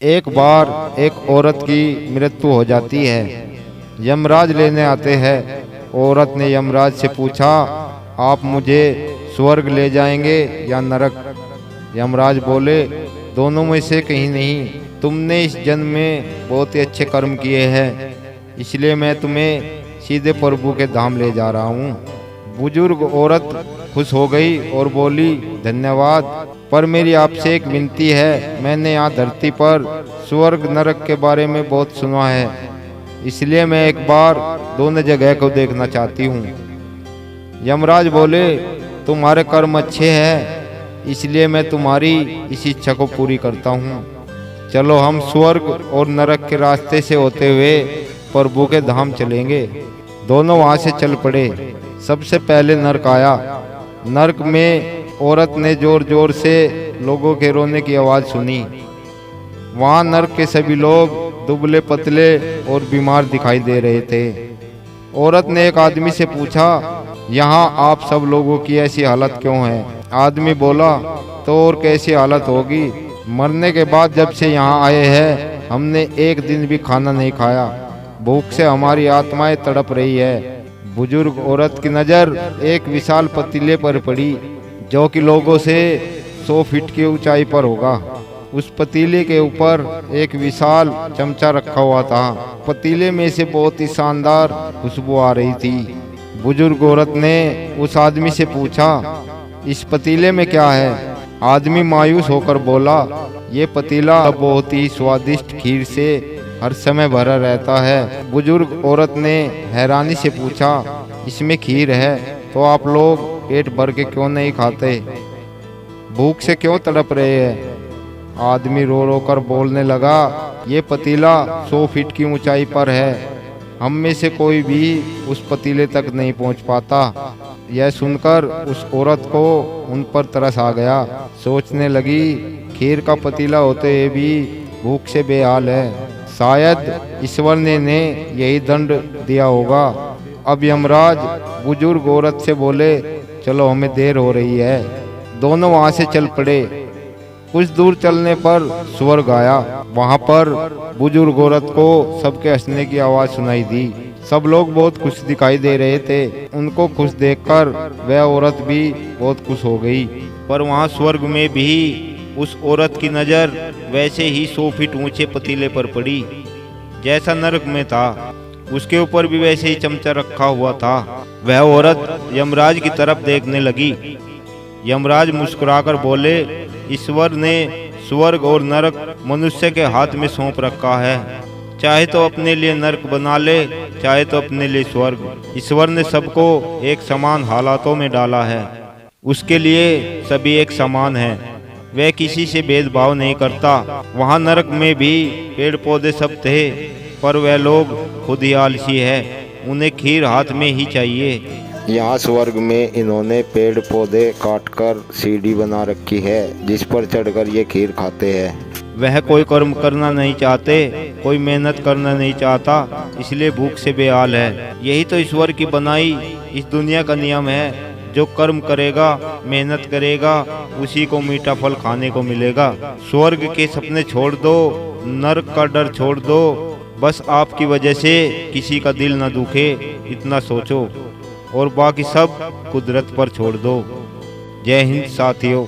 एक बार एक औरत की मृत्यु हो जाती है। यमराज लेने आते हैं। औरत ने यमराज से पूछा, आप मुझे स्वर्ग ले जाएंगे या नरक? यमराज बोले, दोनों में से कहीं नहीं। तुमने इस जन्म में बहुत ही अच्छे कर्म किए हैं, इसलिए मैं तुम्हें सीधे प्रभु के धाम ले जा रहा हूँ। बुजुर्ग औरत खुश हो गई और बोली, धन्यवाद, पर मेरी आपसे एक विनती है। मैंने यहाँ धरती पर स्वर्ग नरक के बारे में बहुत सुना है, इसलिए मैं एक बार दोनों जगह को देखना चाहती हूँ। यमराज बोले, तुम्हारे कर्म अच्छे हैं, इसलिए मैं तुम्हारी इस इच्छा को पूरी करता हूँ। चलो हम स्वर्ग और नरक के रास्ते से होते हुए प्रभु के धाम चलेंगे। दोनों वहाँ से चल पड़े। सबसे पहले नरक आया। नरक में औरत ने जोर जोर से लोगों के रोने की आवाज़ सुनी। वहाँ नरक के सभी लोग दुबले पतले और बीमार दिखाई दे रहे थे। औरत ने एक आदमी से पूछा, यहाँ आप सब लोगों की ऐसी हालत क्यों है? आदमी बोला, तो और कैसी हालत होगी? मरने के बाद जब से यहाँ आए हैं, हमने एक दिन भी खाना नहीं खाया। भूख से हमारी आत्माएं तड़प रही है। बुजुर्ग औरत की नज़र एक विशाल पतीले पर पड़ी, जो कि लोगों से 100 फीट की ऊंचाई पर होगा। उस पतीले के ऊपर एक विशाल चमचा रखा हुआ था। पतीले में से बहुत ही शानदार खुशबू आ रही थी। बुजुर्ग औरत ने उस आदमी से पूछा, इस पतीले में क्या है? आदमी मायूस होकर बोला, ये पतीला बहुत ही स्वादिष्ट खीर से हर समय भरा रहता है। बुजुर्ग औरत ने हैरानी से पूछा, इसमें खीर है तो आप लोग पेट भर के क्यों नहीं खाते? भूख से क्यों तड़प रहे हैं? आदमी रो रो कर बोलने लगा, ये पतीला 100 फीट की ऊंचाई पर है। हम में से कोई भी उस पतीले तक नहीं पहुंच पाता। यह सुनकर उस औरत को उन पर तरस आ गया। सोचने लगी, खीर का पतीला होते हुए भी भूख से बेहाल है। शायद ईश्वर ने यही दंड दिया होगा। अब यमराज बुजुर्ग औरत से बोले, चलो हमें देर हो रही है। दोनों वहाँ से चल पड़े। कुछ दूर चलने पर स्वर्ग आया। वहाँ पर बुजुर्ग औरत को सबके हंसने की आवाज़ सुनाई दी। सब लोग बहुत खुश दिखाई दे रहे थे। उनको खुश देखकर वह औरत भी बहुत खुश हो गई। पर वहाँ स्वर्ग में भी उस औरत की नज़र वैसे ही 100 फीट ऊंचे पतीले पर पड़ी जैसा नरक में था। उसके ऊपर भी वैसे ही चमचा रखा हुआ था। वह औरत यमराज की तरफ देखने लगी। यमराज मुस्कुराकर बोले, ईश्वर ने स्वर्ग और नरक मनुष्य के हाथ में सौंप रखा है। चाहे तो अपने लिए नरक बना ले, चाहे तो अपने लिए स्वर्ग। ईश्वर ने सबको एक समान हालातों में डाला है। उसके लिए सभी एक समान हैं। वह किसी से भेदभाव नहीं करता। वहाँ नरक में भी पेड़ पौधे सब थे, पर वह लोग खुद ही आलसी है। उन्हें खीर हाथ में ही चाहिए। यहाँ स्वर्ग में इन्होंने पेड़ पौधे काटकर सीढ़ी बना रखी है, जिस पर चढ़कर ये खीर खाते हैं। वह कोई कर्म करना नहीं चाहते, कोई मेहनत करना नहीं चाहता, इसलिए भूख से बेहाल है। यही तो ईश्वर की बनाई इस दुनिया का नियम है। जो कर्म करेगा, मेहनत करेगा, उसी को मीठा फल खाने को मिलेगा। स्वर्ग के सपने छोड़ दो, नरक का डर छोड़ दो। बस आपकी वजह से किसी का दिल न दुखे, इतना सोचो, और बाकी सब कुदरत पर छोड़ दो। जय हिंद साथियों।